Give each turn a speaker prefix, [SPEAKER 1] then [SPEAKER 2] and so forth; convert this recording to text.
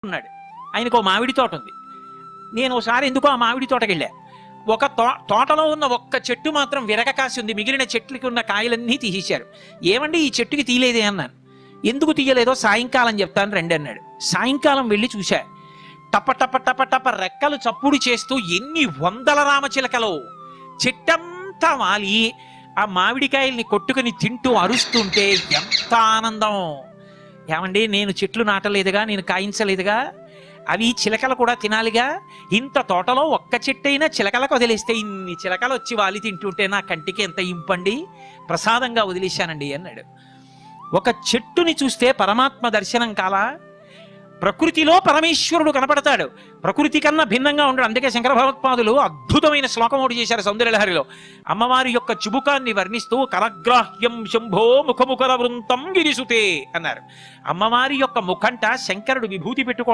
[SPEAKER 1] ఉన్నాడు. ఆయనకు మామిడి తోట ఉంది. నేను ఒకసారి ఎందుకో ఆ మామిడి తోటకి వెళ్ళా. ఒక తోటలో ఉన్న ఒక్క చెట్టు మాత్రం విరగ కాసి ఉంది. మిగిలిన చెట్లకి ఉన్న కాయలన్నీ తీసేశారు. ఏమండి ఈ చెట్టుకి తీయలేదే అన్నాను. ఎందుకు తీయలేదో సాయంకాలం చెప్తాను రండి అన్నాడు. సాయంకాలం వెళ్ళి చూశా. టప టప టప టప రెక్కలు చప్పుడు చేస్తూ ఎన్ని వందల రామచిలకలో చెట్టంతా వాలి ఆ మామిడికాయల్ని కొట్టుకుని తింటూ అరుస్తుంటే ఎంత ఆనందం. ఏమండి నేను చెట్లు నాటలేదుగా, నేను కాయించలేదుగా, అవి చిలకలు కూడా తినాలిగా. ఇంత తోటలో ఒక్క చెట్టైనా చిలకలకు వదిలేస్తే ఇన్ని చిలకలు వచ్చి వాలి తింటుంటే నా కంటికి ఎంత ఇంపండి, ప్రసాదంగా వదిలేశానండి అన్నాడు. ఒక చెట్టుని చూస్తే పరమాత్మ దర్శనం కాలా? ప్రకృతిలో పరమేశ్వరుడు కనపడతాడు. ప్రకృతి కన్నా భిన్నంగా ఉండడు. అందుకే శంకర భగవత్పాదులు అద్భుతమైన శ్లోకం ఒకటి చేశారు సౌందర్యలహరిలో. అమ్మవారి యొక్క చుబుకాన్ని వర్ణిస్తూ కరగ్రాహ్యం శంభో ముఖముఖర వృంతం గిరిసుతే అన్నారు. అమ్మవారి యొక్క ముఖంట శంకరుడు విభూతి పెట్టుకో